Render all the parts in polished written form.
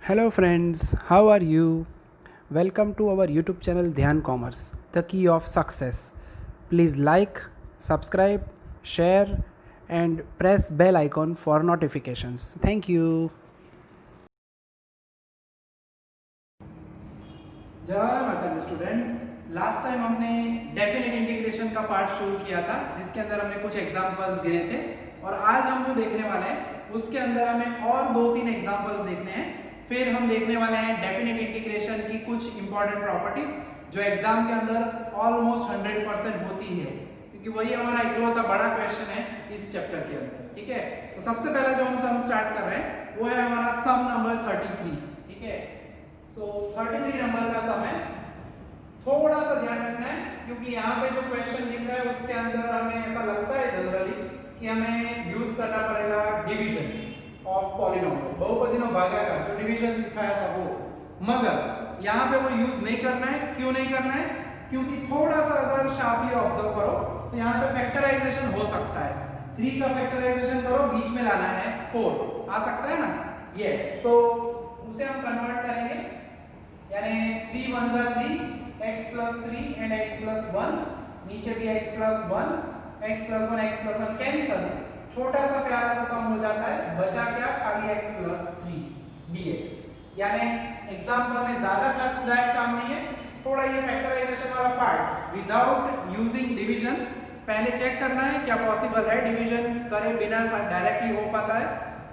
Hello, friends. How are you? Welcome to our YouTube channel Dhyan Commerce, the key of success. Please like, subscribe, share, and press bell icon for notifications. Thank you. जय माता the students. Last time हमने definite integration का part शुरू किया था जिसके अंदर हमने कुछ एग्जांपल्स गिने थे और आज हम जो देखने वाले हैं उसके अंदर हमें और दो तीन एग्जांपल्स देखने हैं। फिर हम देखने वाले हैं डेफिनेट इंटीग्रेशन की कुछ इंपॉर्टेंट प्रॉपर्टीज जो एग्जाम के अंदर ऑलमोस्ट 100% होती है क्योंकि वही हमारा इकलौता बड़ा क्वेश्चन है इस चैप्टर के अंदर। ठीक है, तो सबसे पहला जो हम सम स्टार्ट कर रहे हैं वो है हमारा सम नंबर 33। ठीक है, सो 33 नंबर का सम है। थोड़ा सा ध्यान रखना है क्योंकि यहाँ पे जो क्वेश्चन दिख रहा है उसके अंदर हमें ऐसा लगता है जनरली कि हमें यूज करना पड़ेगा डिवीजन ऑफ पॉलिनोमियल, बहुपदीनो भागाकार जो डिवीजन सिखाया था वो, मगर यहाँ पे वो यूज नहीं करना है। क्यों नहीं करना है? क्योंकि थोड़ा सा अगर शार्पली ऑब्जर्व करो तो यहाँ पे फैक्टराइजेशन हो सकता है। 3 का फैक्टराइजेशन करो, बीच में लाना है 4, आ सकता है ना? यस, तो उसे हम कन्वर्ट करेंगे, यानी 3 1 जा 3, x plus 3 and x plus 1, नीचे भी x plus 1, x plus 1 cancel, छोटा सा प्यारा सा सम हो जाता है, बचा क्या? खाली x plus 3 dx। यानी एग्जाम्पल में ज्यादा कष्टदायक काम नहीं है, थोड़ा ये फैक्टराइजेशन वाला पार्ट विदाउट यूजिंग डिवीजन पहले चेक करना है क्या पॉसिबल है डिवीजन करे बिना डायरेक्टली हो पाता है।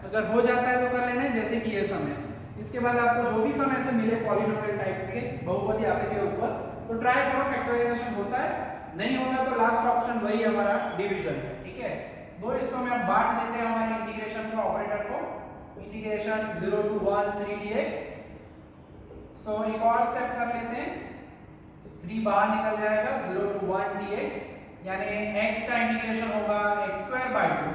अगर हो जाता है तो कर लेना है, जैसे कि ये सम है। इसके बाद आपको जो भी समय से मिले पॉलिनोमियल टाइप के बहुपदी आपके के ऊपर, तो ट्राई करो फैक्टराइजेशन होता है, नहीं होगा तो लास्ट ऑप्शन वही हमारा डिवीजन है। ठीक है, दो हिस्सों में हम बांट देते हैं हमारे इंटीग्रेशन का ऑपरेटर को, इंटीग्रेशन 0 to 1 3 dx। सो एक और स्टेप कर लेते हैं, 3 बाहर निकल जाएगा, 0 to 1 dx, यानी x का इंटीग्रेशन होगा x² 2,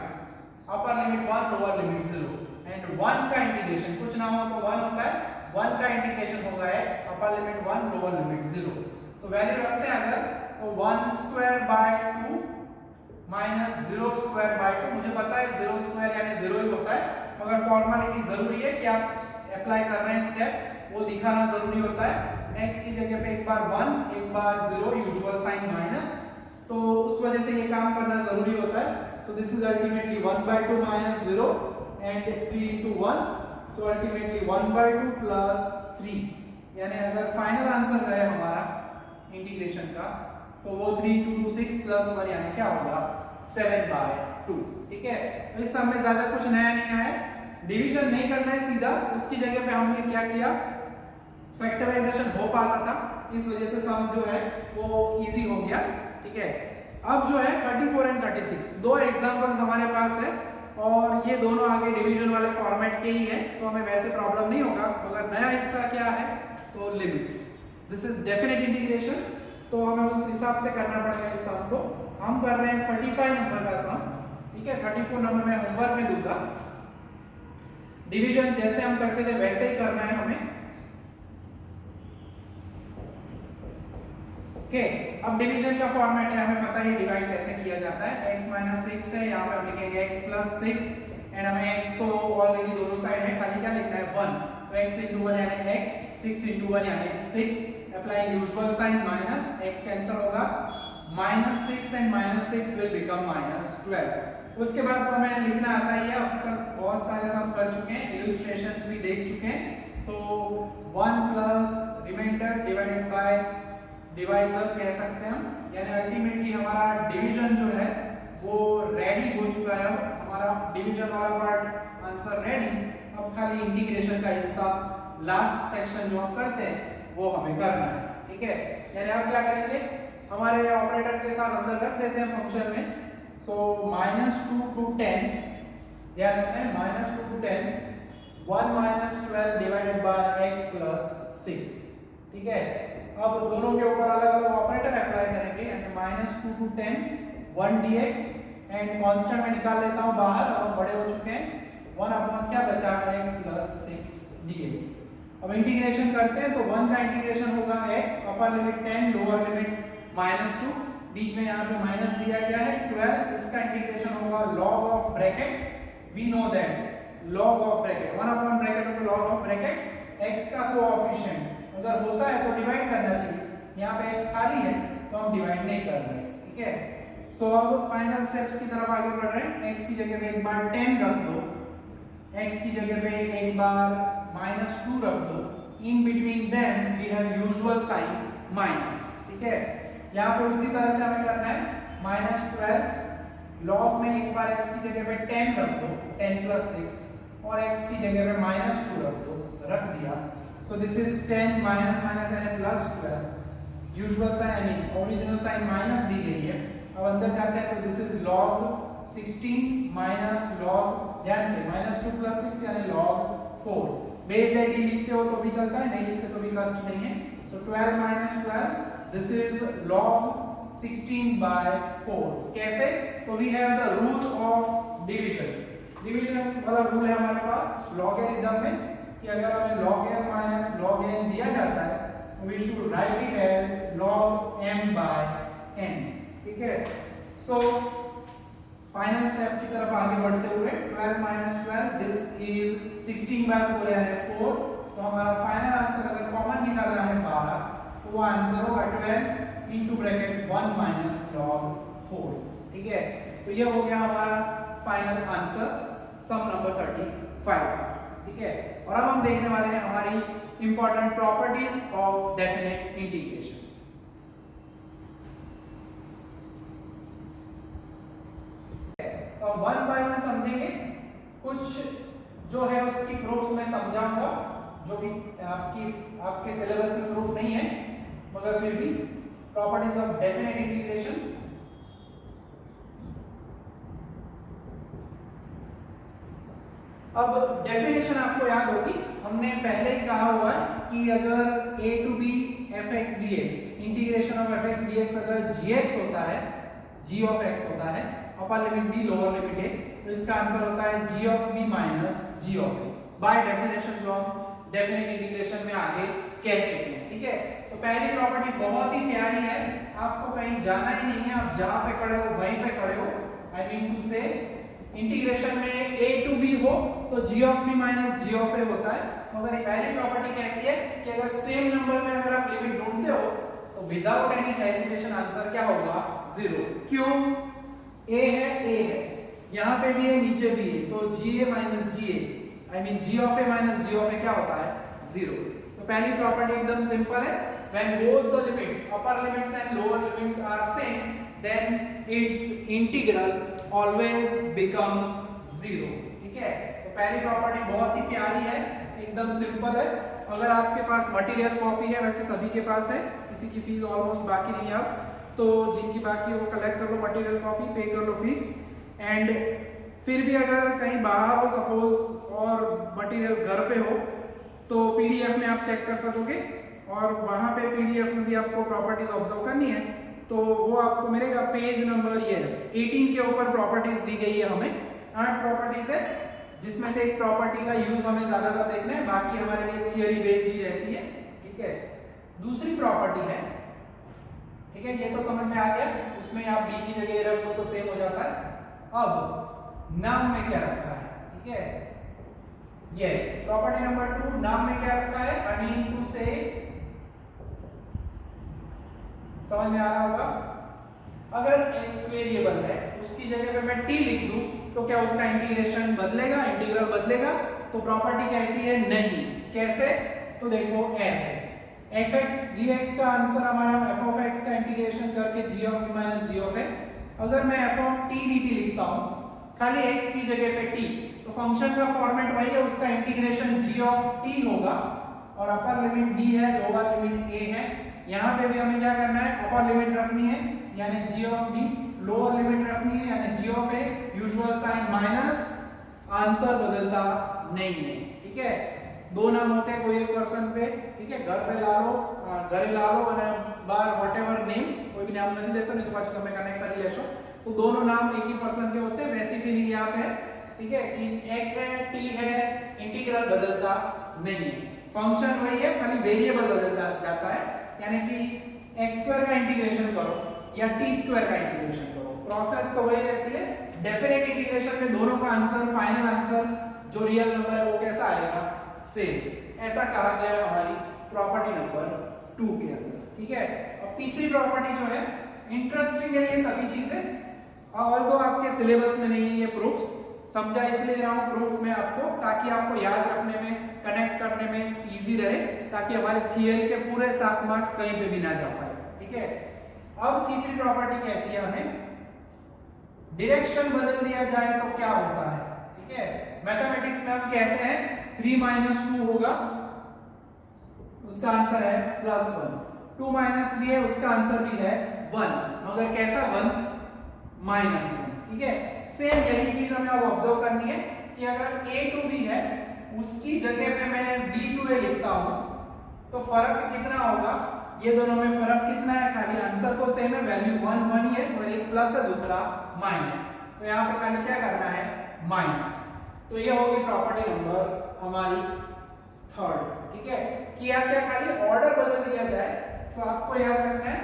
upper limit 1 lower limit 0, and 1 का इंटीग्रेशन कुछ ना हो तो 1 होता है, 1 का इंटीग्रेशन होगा x, upper limit 1 lower limit 0। So value रखते हैं अगर तो 1² 2 माइनस 0² 2, मुझे पता है 0² यानी 0 ही होता है, मगर फॉर्मेलिटी जरूरी है कि आप अप्लाई कर रहे हैं स्टेप वो दिखाना जरूरी होता है। x की जगह पे एक बार 1 एक बार 0, यूजुअल साइन माइनस, तो उस वजह से ये काम करना जरूरी होता है। सो this is ultimately 1/2 minus 0 and 3 into 1, so ultimately 1/2 plus 3, यानी अगर फाइनल आंसर गए हमारा इंटीग्रेशन का तो वो 3 into 2 6 plus 1 यानी क्या होगा 7/2। ठीक है, तो इस सम में ज्यादा कुछ नया नहीं आया, डिवीजन नहीं करना है सीधा, उसकी जगह पे हमने क्या किया, फैक्टराइजेशन हो पाता था, इस वजह से सम जो है वो इजी हो गया। ठीक है, अब जो है 34 and 36 दो एग्जांपल्स हमारे पास है और ये दोनों आगे डिवीजन वाले फॉर्मेट के ही है, तो हमें वैसे प्रॉब्लम नहीं होगा। मगर नया हिस्सा क्या है तो limits, this is definite integration, तो हमें उस हिसाब से करना पड़ेगा इस सम को। हम कर रहे हैं 35 नंबर का सम। ठीक है, 34 नंबर में होमवर्क में दूंगा, डिवीजन जैसे हम करते थे वैसे ही करना है हमें। ओके, अब डिवीजन का फॉर्मेट है, हमें पता है डिवाइड कैसे किया जाता है, x 6 है, यहाँ पे हम लिखेंगे x plus 6, एंड हमें x को ऑलरेडी दोनों साइड में खाली क्या लिखना है 1, तो x into 1 यानी x, 6 into 1 यानी 6, applying usual sign minus, x cancel होगा, -6 एंड -6 विल बिकम -12। उसके बाद तो हमें लिखना आता ही है, अब तक बहुत सारे सम कर चुके हैं, इलस्ट्रेशंस भी देख चुके हैं, तो 1 plus remainder divided by divisor कह सकते हैं हम, यानी अल्टीमेटली हमारा डिवीजन जो है वो रेडी हो चुका है, हमारा डिवीजन वाला पार्ट आंसर रेडी। अब खाली इंटीग्रेशन का हिस्सा लास्ट सेक्शन जो हम करते हैं वो हमें करना है। ठीक है, यानी अब क्या करेंगे, हमारे ऑपरेटर के साथ अंदर रख देते हैं फंक्शन में। सो -2 to 10, ध्यान रखना है -2 to 10, 1 - 12 divided by x plus 6। ठीक है, अब दोनों के ऊपर अलग अलग ऑपरेटर अप्लाई करेंगे, यानी -2 to 10 1 dx, एंड कांस्टेंट में निकाल लेता हूं बाहर, अब हम बड़े हो चुके हैं, 1 अपॉन क्या बचा x plus 6 dx। अब इंटीग्रेशन करते हैं तो 1 का इंटीग्रेशन होगा x, upper limit 10 lower limit -2, बीच में यहाँ पे माइनस दिया गया है 12, इसका इंटीग्रेशन होगा log of bracket, we know that log of bracket 1 upon bracket हो तो log ऑफ ब्रैकेट x का कोएफिशिएंट अगर होता है तो डिवाइड करना चाहिए, यहाँ पे x खाली है तो हम डिवाइड नहीं कर रहे, ठीक है। सो अब फाइनल स्टेप्स की तरफ आगे बढ़ रहे हैं। x की जगह पे एक बार 10 रख दो, x की जगह पे एक बार -2 रख दो, in between them we have usual sign minus, ठीक है। यहाँ पे उसी तरह से हमें करना है -12 log में एक बार x की जगह पे 10 रख दो, 10 + 6 और x की जगह पे -2 रख दो, रख दिया। So this is 10 minus minus यानी +12, usual sign I mean original sign minus दी गई है। अब अंदर जाते हैं तो this is log 16 minus log, ध्यान से -2 + 6 यानी log 4। बेस दैट ही लिखते हो तो भी चलता है, नहीं लिखते तो भी कष्ट नहीं है। So 12 - 12 this is log 16/4। कैसे? तो we have the rule of division, division वाला रूल है हमारे पास लॉगरिथम में कि अगर हमें log m minus log n दिया जाता है तो we should write it as log m/n, ठीक है। सो फाइनल स्टेप की तरफ आगे बढ़ते हुए 12 - 12 दिस इज 16/4 यानी 4। तो हमारा फाइनल आंसर अगर कॉमन निकालना है 12 तो वो आंसर होगा 12 into bracket 1 minus log 4, ठीक है। तो ये हो गया हमारा फाइनल आंसर सम नंबर 35, ठीक है। और अब हम देखने वाले हैं हमारी important properties of definite integration. तो वन बाय वन समझेंगे, कुछ जो है उसकी प्रूफ्स मैं समझाऊंगा जो कि आपके सिलेबस में प्रूफ नहीं है, मगर फिर भी प्रॉपर्टीज ऑफ डेफिनेट इंटीग्रेशन। अब डेफिनेशन आपको याद होगी, हमने पहले ही कहा हुआ है कि अगर a to b f(x) dx integration of f(x) dx अगर gx होता है, g of x होता है, upper limit b lower limit a, तो इसका आंसर होता है g of b minus g of a by definition जो हम डेफिनेट इंटीग्रेशन में आगे कह चुके हैं, ठीक है। तो पहली प्रॉपर्टी बहुत ही प्यारी है, आपको कहीं जाना ही नहीं है, आप जहां पे खड़े हो वहीं पे खड़े हो। आई मीन टू से इंटीग्रेशन में a to b हो तो g of b minus g of a होता है, मगर ये पहली प्रॉपर्टी कहती है कि अगर सेम नंबर में अगर आप लिमिट ढूंढते हो तो विदाउट एनी हेजिटेशन आंसर क्या होगा? 0। क्यों? a है, यहाँ पे भी है, नीचे भी है, तो ga minus ga I mean g of a minus g of a क्या होता है? 0। तो पहली प्रॉपर्टी एकदम सिंपल है, when both the limits upper limits and lower limits are same then its integral always becomes 0, ठीक है। तो पहली प्रॉपर्टी बहुत ही प्यारी है, एकदम सिंपल है। अगर आपके पास मटेरियल कॉपी है, वैसे सभी के पास है, किसी की फीस ऑलमोस्ट बाकी नहीं है अब, तो जिनकी बाकी है वो कलेक्ट कर लो मटेरियल कॉपी, पे कर लो फीस। एंड फिर भी अगर कहीं बाहर हो सपोज और मटेरियल घर पे हो तो पीडीएफ में आप चेक कर सकोगे, और वहां पे पीडीएफ में भी आपको प्रॉपर्टीज ऑब्जर्व करनी है तो वो आपको मिलेगा पेज नंबर 18 के ऊपर प्रॉपर्टीज दी गई है हमें, 8 प्रॉपर्टीज है, जिसमें से एक प्रॉपर्टी का यूज हमें ज्यादातर देखना है, बाकी हमारे लिए थियरी बेस्ड ही रहती है, ठीक है। दूसरी प्रॉपर्टी है, ठीक है, ये तो समझ में आ गया, उसमें आप बी की जगह रख दो तो सेम हो जाता है। अब नाम में क्या रखा है, ठीक है, यस, प्रॉपर्टी नंबर 2 नाम में क्या रखा है, आई मीन टू से, समझ में आ रहा होगा, अगर x वेरिएबल है उसकी जगह पे मैं t लिख दूं तो क्या उसका इंटीग्रेशन बदलेगा, इंटीग्रल बदलेगा? तो प्रॉपर्टी कहती है नहीं। कैसे? तो देखो ऐसे, fx gx का आंसर हमारा f of x का इंटीग्रेशन करके g of b minus g of a, अगर मैं f of t dt लिखता हूं खाली x की जगह पे t, तो फंक्शन का फॉर्मेट वही है, उसका इंटीग्रेशन g of t होगा, और अपर लिमिट b है, लोअर लिमिट a है। यहाँ पे भी हमें क्या करना है, अपर लिमिट रखनी है यानी g of b, lower limit रखनी है यानी g of a, usual sign minus, answer बदलता नहीं है, ठीक है। दो नाम होते हैं कोई एक पर्सन पे, ठीक है, घर पे ला लो, घरे ला लो અને બાર વોટએવર नेम, कोई भी नाम नहीं देते नहीं तो पाछू તમે कनेक्ट कर लेशो, तो दोनों नाम एक ही पर्सन के होते हैं, वैसी फीलिंग यहाँ पे है, ठीक है, कि x है t है, इंटीग्रल बदलता नहीं है, फंक्शन वही है, खाली वेरिएबल बदलता जाता है, यानी कि x² का इंटीग्रेशन करो या t² का इंटीग्रेशन करो, प्रोसेस तो वही रहती है। डेफिनेट इंटीग्रेशन में दोनों का आंसर, फाइनल आंसर जो रियल नंबर है वो कैसा आएगा? सेम। ऐसा कहा गया है हमारी प्रॉपर्टी नंबर 2 के अंदर। ठीक है, अब तीसरी प्रॉपर्टी जो है, इंटरेस्टिंग है ये सभी चीजें और तो आपके सिलेबस में नहीं है ये प्रूफ्स, समझा इसलिए रहा हूं प्रूफ में आपको, ताकि आपको याद रखने में, कनेक्ट करने में इजी रहे, ताकि हमारे थियरी के पूरे 7 मार्क्स कहीं पे भी ना जा पाए। ठीक है, अब तीसरी प्रॉपर्टी कहती है हमें डायरेक्शन बदल दिया जाए तो क्या होता है। ठीक है, मैथमेटिक्स में हम कहते हैं 3 - 2 होगा, उसका आंसर है +1, 2 - 3 है, उसका आंसर भी है 1, मगर कैसा 1 -1। ठीक है, सेम यही चीज हमें अब ऑब्जर्व करनी है कि अगर a to b है, उसकी जगह पे मैं b to a लिखता हूं तो फर्क कितना होगा, ये दोनों में फर्क कितना है, खाली आंसर तो सेम है, वैल्यू 1 1 ही है, और एक प्लस है दूसरा माइनस, तो यहाँ पे खाली क्या करना है, माइनस। तो ये होगी प्रॉपर्टी नंबर हमारी 3rd। ठीक है, किया क्या, खाली ऑर्डर बदल दिया जाए तो आपको याद रखना है,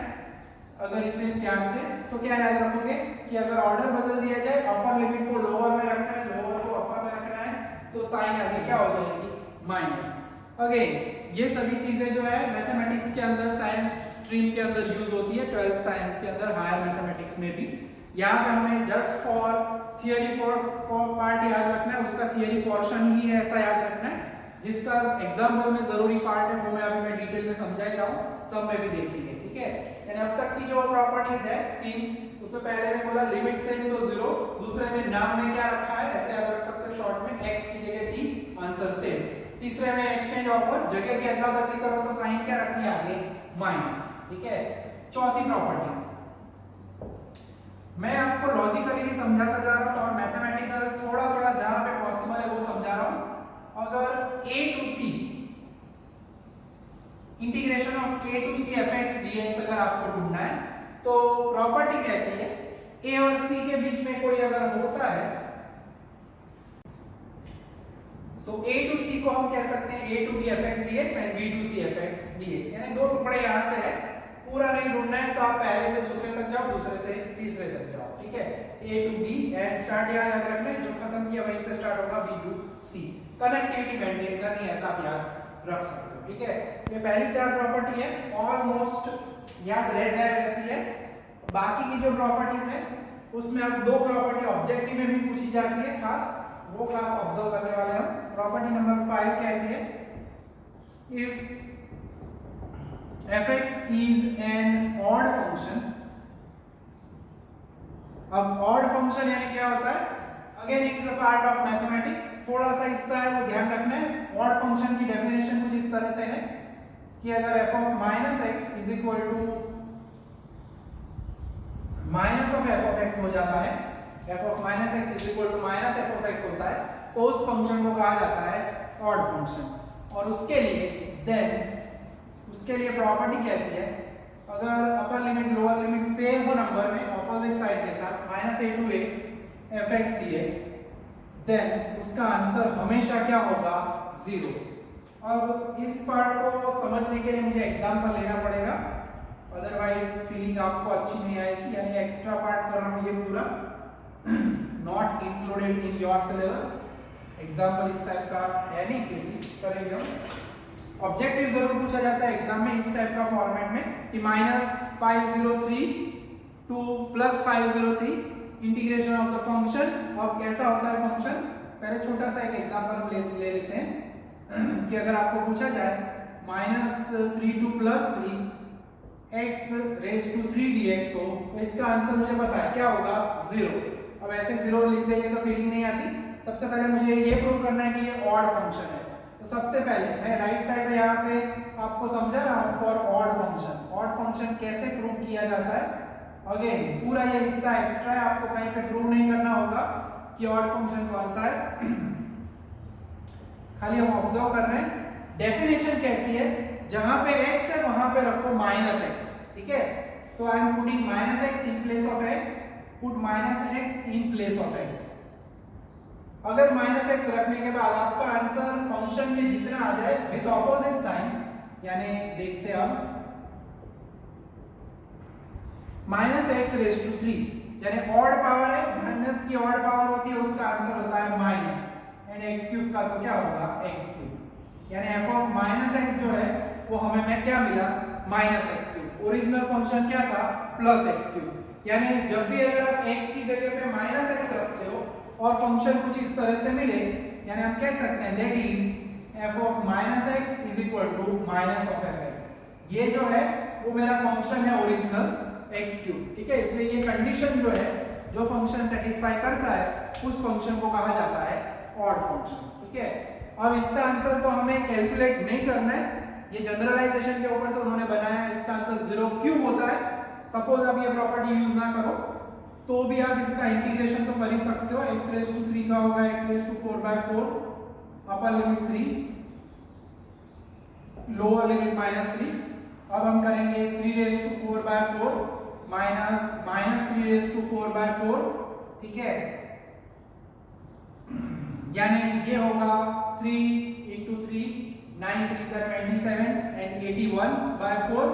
अगर इसे प्यार से तो क्या याद रखोगे कि अगर ऑर्डर बदल दिया जाए, अपर लिमिट को लोअर में रखना है, लोअर को अपर में रखना है, तो साइन आगे क्या हो जाएगी, माइनस। अगेन ये सभी चीजें जो है मैथमेटिक्स के अंदर, साइंस स्ट्रीम के अंदर यूज होती है, 12th साइंस के अंदर, हायर मैथमेटिक्स में भी। यहाँ पे हमें जस्ट फॉर थियरी पार्ट याद रखना है, उसका थियरी पोर्शन ही है ऐसा याद रखना है, जिसका एग्जाम्पल में जरूरी पार्ट है वो मैं अभी मैं डिटेल में समझा ही रहा हूँ, सब में भी देखेंगे। ठीक है, यानी अब तक की जो प्रॉपर्टीज है 3, उसमें पहले में बोला लिमिट सेम तो 0, दूसरे में नाम में क्या रखा है, ऐसे याद रख सकते हो शॉर्ट में, x की जगह t, आंसर सेम। तीसरे में एक्सचेंज ऑफर, जगह की अदला बदली करो तो साइन क्या रखनी है आगे, माइनस। ठीक है, चौथी प्रॉपर्टी मैं आपको लॉजिकली भी समझाता जा रहा हूं और मैथमेटिकल थोड़ा थोड़ा जहां पे पॉसिबल है वो समझा रहा हूं। अगर a to c integration of k to c fx dx अगर आपको ढूंढना है तो प्रॉपर्टी कहती है a और c के बीच में कोई अगर होता है, सो a to c को हम कह सकते हैं a to b fx dx and b to c fx dx, यानी दो टुकड़े यहां से है, पूरा नहीं ढूंढना है तो आप पहले से दूसरे तक जाओ, दूसरे से तीसरे तक जाओ। ठीक है, a to b and start यहाँ याद रखना है, जो खत्म किया वहीं से स्टार्ट होगा b to c, connectivity maintain करनी है, ऐसा आप याद रख सकते हो। ठीक है, ये पहली 4 प्रॉपर्टी है, ऑलमोस्ट याद रह जाए वैसी है। बाकी की जो प्रॉपर्टीज है उसमें अब 2 प्रॉपर्टी ऑब्जेक्टिव में भी पूछी जाती है, खास वो क्लास ऑब्जर्व करने वाले हैं। प्रॉपर्टी नंबर 5 कहती है if fx is an odd function। अब odd function यानी क्या होता है, again it is a part of mathematics, थोड़ा सा हिस्सा है वो ध्यान रखना है। odd function की डेफिनेशन कुछ इस तरह से है कि अगर f of -x is equal to minus of f of x हो जाता है, f of -x is equal to minus f of x होता है, तो उस फंक्शन को कहा जाता है odd function। और उसके लिए उसके लिए प्रॉपर्टी कहती है अगर upper limit lower limit same हो नंबर में ऑपोजिट साइड के साथ, -a to a fx dx, then उसका आंसर हमेशा क्या होगा, 0। अब इस पार्ट को समझने के लिए मुझे एग्जांपल लेना पड़ेगा, अदरवाइज फीलिंग आपको अच्छी नहीं आएगी, यानी एक्स्ट्रा पार्ट कर रहा हूं ये पूरा, not included in your syllabus. Example इस टाइप का है नहीं, फिर भी करेंगे हम। ऑब्जेक्टिव जरूर पूछा जाता है एग्जाम में इस टाइप का फॉर्मेट में कि -503 to +503 integration of the function. अब कैसा होता है फंक्शन, पहले छोटा सा एक एग्जांपल ले लेते हैं कि अगर आपको पूछा जाए -3 to +3 x raised to 3 dx हो, तो इसका आंसर मुझे पता है क्या होगा, 0। अब ऐसे 0 लिख देंगे तो फीलिंग नहीं आती। सबसे पहले मुझे ये प्रूव करना है कि ये ऑड फंक्शन है, तो सबसे पहले मैं राइट साइड में यहाँ पे आपको समझा रहा हूँ for odd function. Odd function कैसे प्रूव किया जाता है, अगेन पूरा ये हिस्सा एक्स्ट्रा है, आपको कहीं पे प्रूव नहीं करना होगा कि ऑड फंक्शन कौन सा है, खाली हम ऑब्जर्व कर रहे हैं। डेफिनेशन कहती है जहां पे x है वहां पे रखो -x। ठीक है, तो I am putting -x in place of x, put -x in place of x। अगर -x रखने के बाद आपका आंसर फंक्शन में जितना आ जाए विद ऑपोजिट साइन, यानी देखते हैं अब -x raised to 3, यानी ऑड पावर है, माइनस की ऑड पावर होती है, उसका आंसर होता है माइनस, एंड x क्यूब का तो क्या होगा, x क्यूब। यानी एफ ऑफ माइनस एक्स जो है वो हमें क्या मिला, minus x cube. Original function क्या था, प्लस एक्स क्यूब। यानी जब भी अगर आप x की जगह पे माइनस एक्स रखते हो और फंक्शन कुछ इस तरह से मिले, यानी हम कह सकते हैं that is F of minus X is equal to minus of F X. ये जो है वो मेरा फंक्शन है ओरिजिनल एक्स क्यूब, ठीक है। इसलिए ये कंडीशन जो है, जो फंक्शन सेटिस्फाई करता है उस फंक्शन को कहा जाता है ऑड फंक्शन, ठीक है। अब इसका आंसर तो हमें कैलकुलेट नहीं करना है, ये जनरलाइजेशन के ऊपर से उन्होंने बनाया है। इसका आंसर 0 क्यूब होता है। सपोज आप ये प्रॉपर्टी यूज ना करो तो भी आप इसका इंटीग्रेशन तो कर ही सकते हो। x रेज टू 3 का होगा x raise to 4/4, upper limit 3, lower limit -3। अब हम करेंगे 3 raise to 4/4 minus -3 raise to 4/4, ठीक है। यानी ये होगा 3 into 3, 9 3 are 27 and 81/4।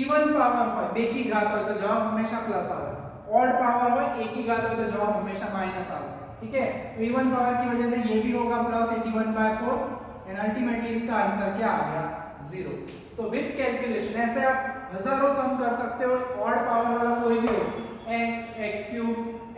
Even power हो, बेकी घात हो तो जवाब हमेशा प्लस आवे, ऑड पावर हो एक ही घात हो तो जवाब हमेशा माइनस आवे, ठीक है। तो इवन पावर की वजह से ये भी होगा प्लस 81/4 एंड अल्टीमेटली इसका आंसर क्या आ गया, 0। तो विद कैलकुलेशन ऐसे आप हजारों सम कर सकते हो। ऑड पावर वाला कोई भी हो, x, x cube,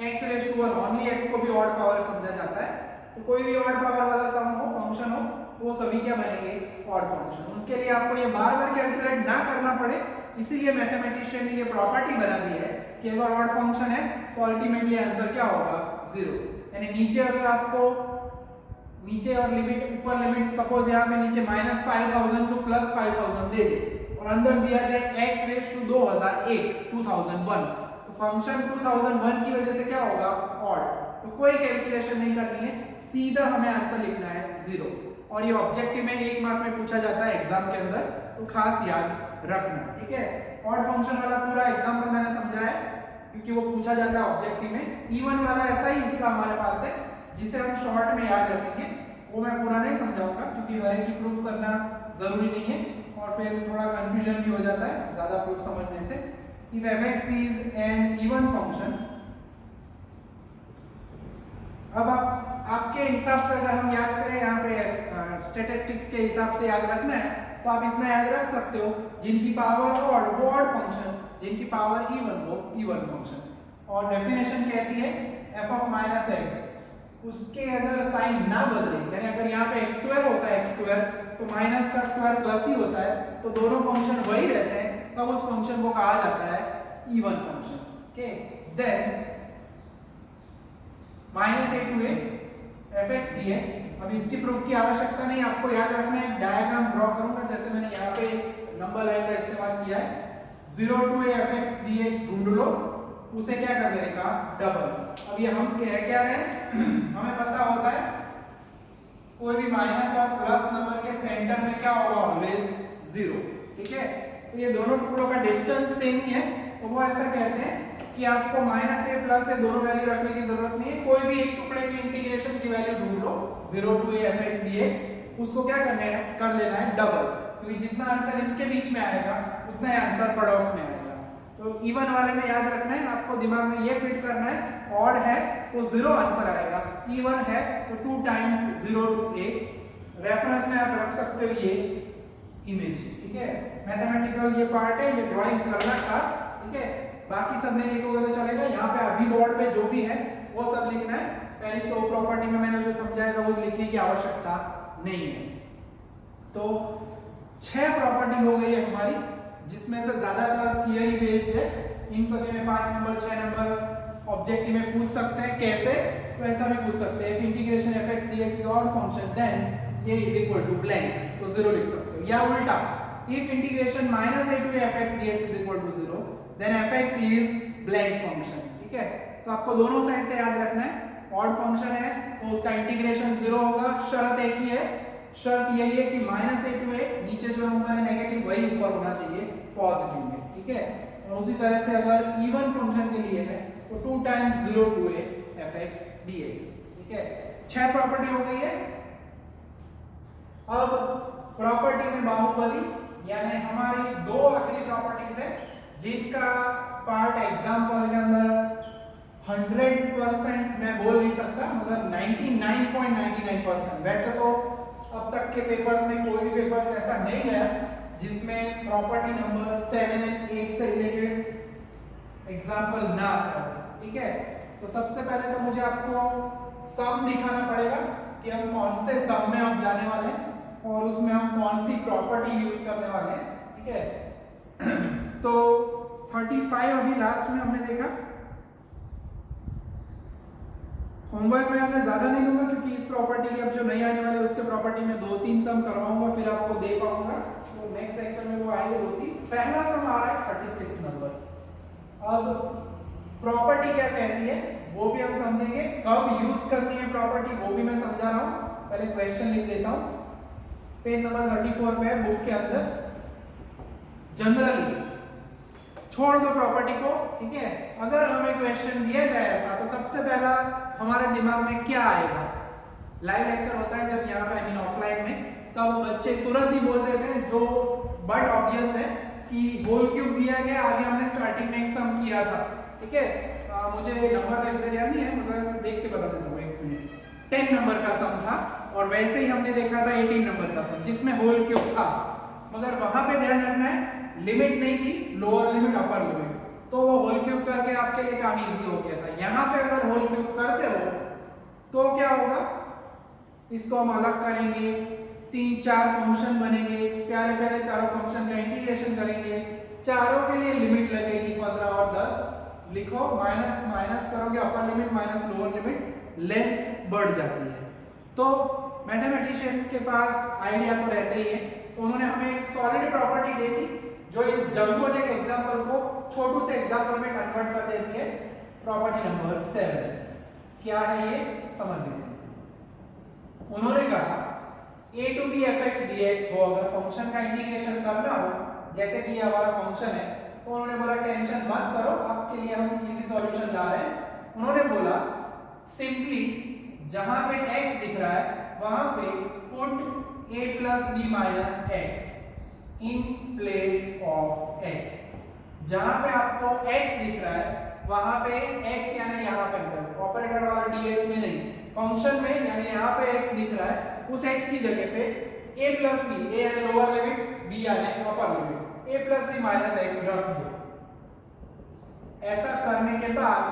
x raise to 1, only x को भी ऑड पावर समझा जाता है। तो कोई भी ऑड पावर वाला सम हो, फंक्शन हो, वो सभी क्या बनेंगे, ऑड फंक्शन। उसके लिए आपको ये बार-बार कैलकुलेट ना करना पड़े, इसीलिए मैथमेटिशियन ने ये प्रॉपर्टी बना दी है कि अगर ऑड फंक्शन है तो अल्टीमेटली आंसर क्या होगा, 0। यानी नीचे अगर आपको नीचे और लिमिट, ऊपर लिमिट सपोज यहाँ पे नीचे -5000 को +5000 दे दे और अंदर दिया जाए x रेज टू 2001 तो फंक्शन 2001 की वजह से क्या होगा, ऑड। तो कोई कैलकुलेशन नहीं करनी है, सीधा हमें आंसर लिखना है 0। और ये ऑब्जेक्टिव में 1 मार्क में पूछा जाता है एग्जाम के अंदर, तो खास याद रखना, ठीक है। ऑड फंक्शन वाला पूरा एग्जांपल मैंने समझाया क्योंकि वो पूछा जाता है ऑब्जेक्टिव में। इवन वाला ऐसा ही हिस्सा हमारे पास है जिसे हम शॉर्ट में याद रखेंगे, वो मैं पूरा नहीं समझाऊंगा क्योंकि हर एक की प्रूफ करना जरूरी नहीं है और फिर थोड़ा कंफ्यूजन भी हो जाता है ज्यादा प्रूफ समझने से। If fx is an even function, अब आपके हिसाब से अगर हम याद करें, यहाँ पे स्टैटिस्टिक्स के हिसाब से याद रखना है तो आप इतना याद रख सकते हो, जिनकी पावर ऑड वो ऑड फंक्शन, जिनकी पावर इवन वो इवन फंक्शन। और डेफिनेशन कहती है f ऑफ माइनस एक्स, उसके अगर साइन ना बदले, यानी अगर यहाँ पे x² होता है x² तो माइनस का स्क्वायर प्लस ही होता है, तो दोनों फंक्शन वही रहते हैं, तब उस फंक्शन को कहा जाता है even function, okay. Then -a to a fx dx, अब इसकी प्रूफ की आवश्यकता नहीं, आपको याद रखना है। डायग्राम ड्रॉ करूंगा जैसे मैंने यहाँ पे नंबर लाइन का इस्तेमाल किया है। 0 to a fx dx ढूंढ लो, उसे क्या कर देने का, डबल। अब ये हम कह क्या रहे हैं हमें पता होता है कोई भी माइनस और प्लस नंबर के सेंटर में क्या होगा, ऑलवेज 0, ठीक है। तो ये दोनों टुकड़ों का डिस्टेंस सेम ही है, तो वो ऐसा कहते हैं कि आपको -a + a दोनों वैल्यू रखने की जरूरत नहीं है, कोई भी एक टुकड़े की इंटीग्रेशन की वैल्यू ढूंढ लो 0 to a fx dx, उसको क्या कर लेना है डबल, क्योंकि जितना आंसर इसके बीच में आएगा उतना ही आंसर पड़ोस में आएगा। तो इवन वाले में याद रखना है, आपको दिमाग में ये फिट करना है, ऑड है तो 0 आंसर आएगा, इवन है तो 2 times 0 to a। रेफरेंस में आप रख सकते हो ये इमेज, ठीक है। मैथमेटिकल ये पार्ट है, ये ड्राइंग करना खास, ठीक है। बाकी सब नहीं लिखोगे तो चलेगा, यहाँ पे अभी बोर्ड पे जो भी है वो सब लिखना है। पहले तो प्रॉपर्टी में मैंने जो समझाया था वो लिखने की आवश्यकता नहीं है। तो 6 प्रॉपर्टी हो गई है हमारी, जिसमें से ज्यादातर थियरी बेस्ड है। इन सभी में 5 नंबर 6 नंबर ऑब्जेक्टिव में पूछ सकते हैं, कैसे, तो ऐसा भी पूछ सकते हैं, if integration fx dx is odd function then ये इज इक्वल टू ब्लैंक, तो 0 लिख सकते हो। या उल्टा, if integration -a to a fx dx is equal to 0 then fx is blank function, ठीक है। तो आपको दोनों साइड से याद रखना है, ऑड फंक्शन है तो उसका इंटीग्रेशन 0 होगा। शर्त एक ही है, शर्त यही है कि -a to a, नीचे जो नंबर है नेगेटिव वही ऊपर होना चाहिए पॉजिटिव में, ठीक है। और उसी तरह से अगर इवन फंक्शन के लिए है तो 2 times 0 to a fx dx, ठीक है। 6 प्रॉपर्टी हो गई है। अब प्रॉपर्टी में बाहुबली, यानी हमारी 2 आखिरी प्रॉपर्टीज है जिनका पार्ट एग्जाम्पल के अंदर 100% मैं बोल नहीं सकता, मगर 99.99%, वैसे तो अब तक के पेपर्स में कोई भी पेपर्स ऐसा नहीं गया जिसमें प्रॉपर्टी नंबर 7 एंड 8 से रिलेटेड एग्जाम्पल ना आया। ठीक है, तो सबसे पहले तो मुझे आपको सम दिखाना पड़ेगा कि हम कौन से सम में हम जाने वाले हैं और उसमें हम कौन सी प्रॉपर्टी यूज करने वाले हैं। ठीक है, तो 35 अभी लास्ट में हमने देखा। होमवर्क में मैं ज्यादा नहीं दूंगा क्योंकि इस प्रॉपर्टी की अब जो नहीं आने वाले उसके प्रॉपर्टी में 2-3 सम करवाऊंगा फिर आपको दे पाऊंगा, तो नेक्स्ट सेक्शन में वो आएंगे 2-3। पहला सम आ रहा है 36 नंबर। अब प्रॉपर्टी क्या कहती है वो भी हम समझेंगे, कब यूज करनी है प्रॉपर्टी वो भी मैं समझा रहा हूं। पहले क्वेश्चन लिख देता हूं, पेज नंबर 34 पे है बुक के अंदर। जनरली छोड़ दो प्रॉपर्टी को। ठीक है, अगर हमें क्वेश्चन दिया जाए ऐसा तो सबसे पहला हमारे दिमाग में क्या आएगा? लाइव लेक्चर होता है जब यहाँ पे आई मीन ऑफलाइन में, तब बच्चे तुरंत ही बोल देते हैं जो बट ऑब्वियस है कि होल क्यूब दिया गया, आगे हमने स्टार्टिंग में एक सम किया था। ठीक है, मुझे नंबर का एग्जैक्ट याद नहीं है मगर देख के बता देता हूँ, एक मिनट। 10 नंबर का सम था और वैसे ही हमने देखा था 18 नंबर का सम जिसमें होल क्यूब था, मगर वहां पे ध्यान रखना है लिमिट नहीं थी, लोअर लिमिट अपर लिमिट, तो वो होल क्यूब करके आपके लिए काम इजी हो गया था। यहाँ पे अगर होल क्यूब करते हो तो क्या होगा, इसको हम अलग करेंगे, 3-4 फंक्शन बनेंगे, प्यारे प्यारे चारों फंक्शन का इंटीग्रेशन करेंगे, चारों के लिए लिमिट लगेगी 15 और 10। लिखो माइनस माइनस करोगे, upper limit minus lower limit, length बढ़ जाती है। तो मैथमेटिशियंस के पास आइडिया तो रहते ही है, तो उन्होंने हमें एक सॉलिड प्रॉपर्टी दे दी जो इस जंबोज एक एग्जांपल को छोटू से एग्जांपल में कन्वर्ट कर देती है। प्रॉपर्टी नंबर 7 क्या है ये समझ लेते हैं। उन्होंने कहा a to b fx dx हो, अगर फंक्शन का इंटीग्रेशन करना हो, जैसे कि ये हमारा फंक्शन है, तो उन्होंने बोला टेंशन मत करो, आपके लिए हम इजी सॉल्यूशन ला रहे हैं। उन्होंने बोला सिंपली जहां पे x दिख रहा है वहां पे put a plus b minus x in place of x। जहां पे आपको x दिख रहा है वहां पे x यानी यहां पे अंदर ऑपरेटर वाला ds में नहीं, फंक्शन में यानी यहां पे x दिख रहा है, उस x की जगह पे a plus b, a यानी लोअर लिमिट, b यानी upper limit, a plus b minus x रख दो। ऐसा करने के बाद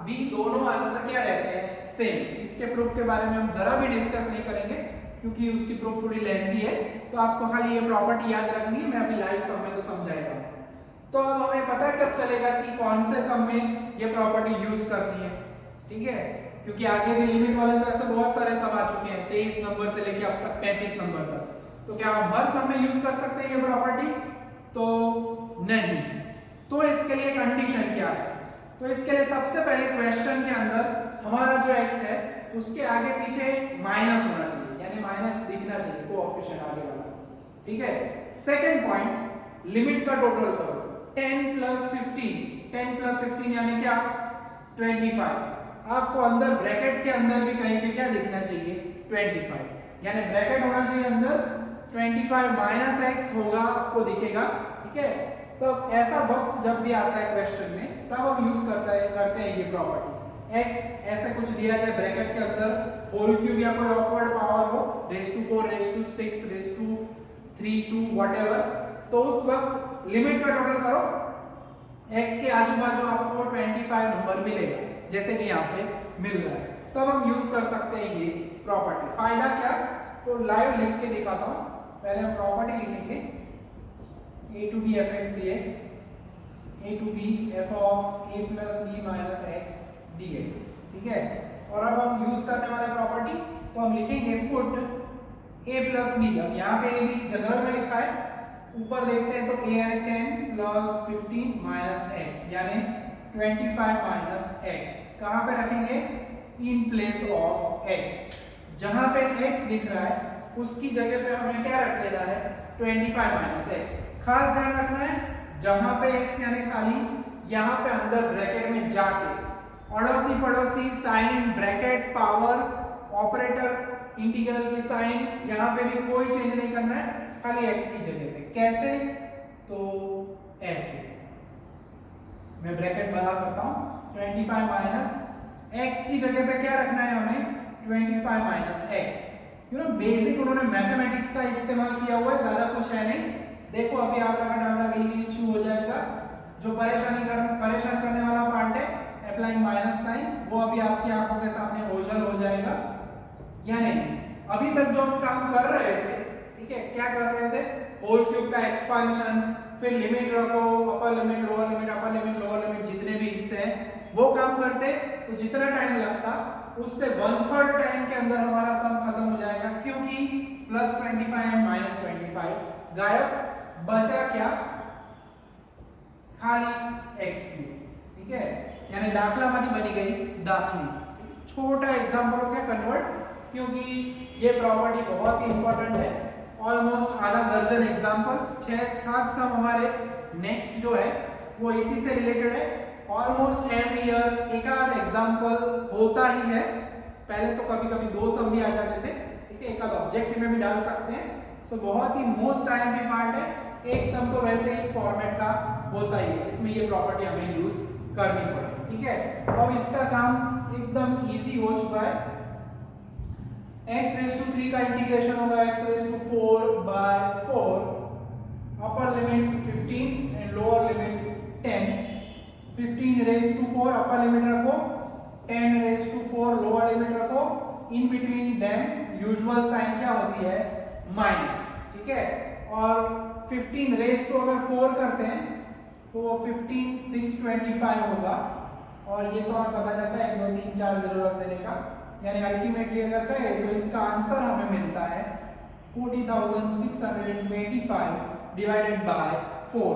b दोनों आंसर क्या रहते हैं? सेम। इसके प्रूफ के बारे में हम जरा भी डिस्कस नहीं करेंगे क्योंकि उसकी प्रूफ थोड़ी लेंथी है, तो आपको खाली ये प्रॉपर्टी याद रखनी है, मैं अभी लाइव सम में तो समझाएगा। तो अब हमें पता कब चलेगा कि कौन से सम में ये प्रॉपर्टी यूज करनी है। ठीक है, क्योंकि आगे भी लिमिट वाले तो ऐसे बहुत सारे सम आ चुके हैं 23 नंबर से लेके अब तक 35 नंबर तक, तो क्या हम हर सम में यूज कर सकते हैं ये प्रॉपर्टी? तो नहीं। तो इसके लिए कंडीशन क्या है? तो इसके लिए सबसे पहले क्वेश्चन के अंदर हमारा जो x है उसके आगे पीछे माइनस होना चाहिए, यानी माइनस दिखना चाहिए कोएफिशिएंट आगे वाला। ठीक है, सेकंड पॉइंट, लिमिट का टोटल करो 10 plus 15, 10 plus 15 यानी क्या? 25। आपको अंदर ब्रैकेट के अंदर भी कहीं पे क्या दिखना चाहिए? 25, यानी ब्रैकेट होना चाहिए अंदर 25 माइनस x होगा आपको दिखेगा। ठीक है, तो ऐसा वक्त जब भी आता है क्वेश्चन में तब हम यूज करते हैं ये प्रॉपर्टी। x ऐसे कुछ दिया जाए ब्रैकेट के अंदर, होल क्यूब या कोई ऑकवर्ड पावर हो, raise to 4, raise to 6, raise to 3, 2 whatever, तो उस वक्त लिमिट का टोटल करो, x के आजू बाजू आपको 25 नंबर मिलेगा जैसे कि यहाँ पे मिल रहा है, तब हम यूज कर सकते हैं ये प्रॉपर्टी। फायदा क्या? तो लाइव लिख के दिखाता हूँ। पहले हम प्रॉपर्टी लिखेंगे a to b fx dx, a to b f of a plus b minus x dx। ठीक है, और अब हम यूज करने वाले प्रॉपर्टी तो हम लिखेंगे पुट a plus b। अब यहाँ पे a भी जनरल में लिखा है, ऊपर देखते हैं तो a यानी 10 plus 15 minus x यानी 25 minus x कहाँ पे रखेंगे? In place of x। जहां पे x दिख रहा है उसकी जगह पे हमें क्या रख देना है? 25 minus x। खास ध्यान रखना है जहां पे x यानी खाली, यहाँ पे अंदर ब्रैकेट में जाके अड़ोसी पड़ोसी sign, bracket, power, operator, integral की साइन, यहाँ पे भी कोई चेंज नहीं करना है, खाली x की जगह पे। कैसे? तो ऐसे मैं ब्रैकेट बड़ा करता हूँ, 25 माइनस x की जगह पे क्या रखना है हमें? 25 माइनस x। बेसिक उन्होंने मैथमेटिक्स का इस्तेमाल किया हुआ है, ज़्यादा कुछ है नहीं। देखो अभी आपका डामला गिली शुरू हो जाएगा। जो परेशान करने वाला पार्ट है अप्लाइंग माइनस साइन, वो अभी आपकी आंखों के सामने ओझल हो जाएगा। यानी अभी तक जो हम काम कर रहे थे, ठीक है, क्या कर रहे थे, होल क्यूब का एक्सपांशन, फिर लिमिट रखो, अपर लिमिट लोअर लिमिट जितने भी हिस्से हैं वो काम करते, तो जितना टाइम लगता उससे 1/3 टाइम के अंदर हमारा सम खत्म हो जाएगा, क्योंकि +25 एंड -25 गायब, बचा क्या, खाली x3। ठीक है, यानी दाखला मानी बनी गई दाखली। छोटा एग्जांपल हो गया कन्वर्ट, क्योंकि ये प्रॉपर्टी बहुत ही इंपॉर्टेंट है। ऑलमोस्ट आधा दर्जन एग्जांपल, 6-7 सम हमारे नेक्स्ट जो है वो इसी से रिलेटेड है। ऑलमोस्ट एवरी ईयर एक आध एग्जांपल होता ही है। पहले तो कभी कभी 2 सम भी आ जाते थे, ठीक है, एक आध ऑब्जेक्टिव में भी डाल सकते हैं। सो बहुत ही मोस्ट आईएमपी पार्ट है। एक सम तो वैसे ही इस फॉर्मेट का होता ही है जिसमें ये प्रॉपर्टी हमें यूज करनी पड़े। ठीक है, अब इसका काम एकदम इजी हो चुका है। x⁻³ का इंटीग्रेशन होगा x⁴/4, upper limit 15 and lower limit 10। 15⁻⁴ upper limit रखो, 10⁻⁴ लोअर लिमिट रखो, in between them usual sign क्या होती है, माइनस। ठीक है, और 15⁻⁴ करते हैं तो वो 15,625 होगा, और ये तो हमें पता चलता है 1 2 3 4 0 रख देने का, यानी अल्टीमेटली अगर कहें तो इसका आंसर हमें मिलता है 40,625 डिवाइडेड बाय 4।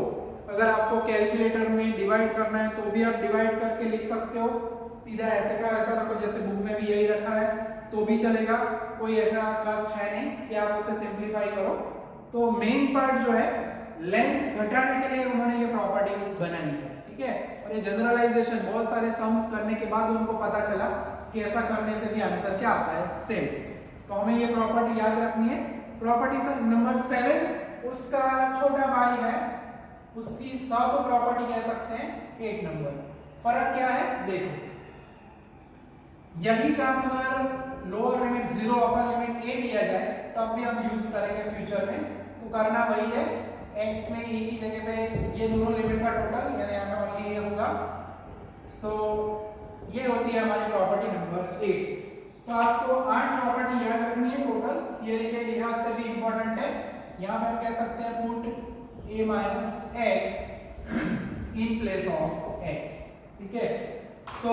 अगर आपको कैलकुलेटर में डिवाइड करना है तो भी आप डिवाइड करके लिख सकते हो, सीधा ऐसे का वैसा रखो जैसे बुक में भी यही रखा है तो भी चलेगा, कोई ऐसा कष्ट है नहीं कि आप उसे सिंप्लीफाई करो। तो मेन पार्ट जो है लेंथ घटाने के लिए उन्होंने ये प्रॉपर्टीज बनाई है। ठीक है, और ये जनरलाइजेशन बहुत सारे सम्स करने के बाद उनको पता चला कि ऐसा करने से भी आंसर क्या आता है, सेम। तो हमें ये प्रॉपर्टी याद रखनी है। प्रॉपर्टी नंबर 7 उसका छोटा भाई है, उसकी सब प्रॉपर्टी कह सकते हैं 8 नंबर। फर्क क्या है देखो, यही काम अगर लोअर लिमिट 0 अपर लिमिट 8 लिया जाए तब भी हम यूज करेंगे फ्यूचर में। तो करना वही है, x में एक ही जगह पे ये दोनों लिमिट का टोटल, यानी यहाँ पे ओनली ये होगा। सो ये होती है हमारी प्रॉपर्टी नंबर 8। तो आपको 8 प्रॉपर्टी याद रखनी है टोटल, थियरी के लिहाज से भी इंपॉर्टेंट है। यहाँ पे हम कह सकते हैं put a minus x in place of x। ठीक है, तो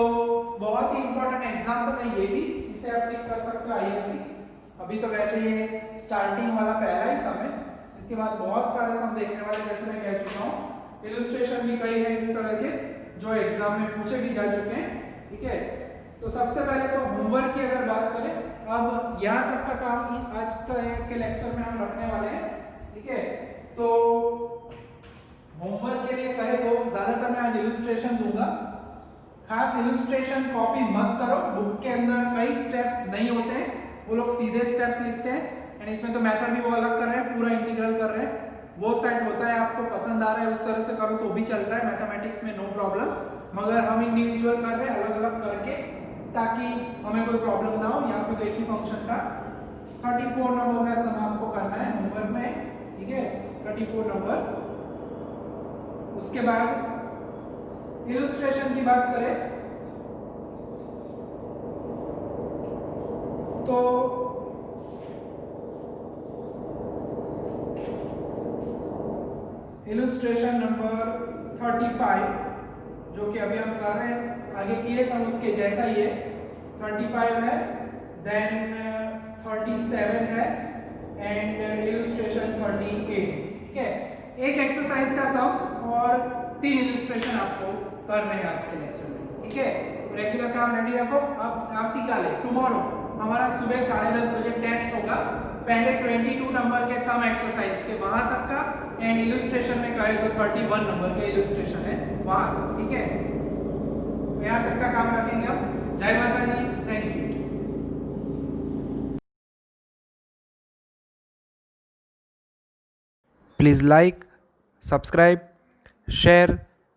बहुत ही इंपॉर्टेंट एग्जांपल है ये भी, इसे आप टिक कर सकते हो आईएमपी। अभी तो वैसे ये स्टार्टिंग वाला पहला ही सम है, इसके बाद बहुत सारे सम देखने वाले, जैसे मैं कह चुका हूँ। इलस्ट्रेशन भी कई है इस तरह के जो एग्जाम में पूछे भी जा चुके हैं। ठीक है, तो सबसे पहले तो होमवर्क की अगर बात करें, अब यहाँ तक का काम आज के लेक्चर में हम रखने वाले हैं। ठीक है, तो होमवर्क के लिए कहे तो ज्यादातर मैं आज इलस्ट्रेशन दूंगा। खास इलस्ट्रेशन कॉपी मत करो, बुक के अंदर कई स्टेप्स नहीं होते हैं, वो लोग सीधे स्टेप्स लिखते हैं, एंड इसमें तो मेथड भी वो अलग कर रहे हैं, पूरा इंटीग्रल कर रहे हैं। वो साइड होता है, आपको पसंद आ रहा है उस तरह से करो तो भी चलता है, मैथमेटिक्स में नो प्रॉब्लम। मगर हम इंडिविजुअल कर रहे हैं अलग अलग करके, ताकि हमें कोई प्रॉब्लम ना हो। यहाँ पे तो एक ही फंक्शन था। 34 नंबर का सम आपको करना है होमवर्क में। ठीक है, 34 नंबर। उसके बाद इलस्ट्रेशन की बात करें तो इलस्ट्रेशन नंबर 35 जो कि अभी हम कर रहे हैं, आगे किए सम उसके जैसा ही है। 35 है, देन 37 है, एंड इलस्ट्रेशन 38। ठीक है, एक एक्सरसाइज का सम और 3 इलस्ट्रेशन आपको करने हैं आज के लेक्चर में। ठीक है, रेगुलर काम रेडी रखो। अब आवतीकाले टुमारो हमारा सुबह 10:30 बजे टेस्ट होगा, पहले 22 नंबर के सम एक्सरसाइज के वहां तक का, एंड इलस्ट्रेशन में कहे तो 31 नंबर के इलस्ट्रेशन है वहां तक। ठीक है, तो यहाँ तक का काम रखेंगे हम। जय Mata ji, thank you. Please like, subscribe, share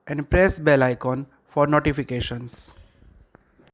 and press bell icon for notifications.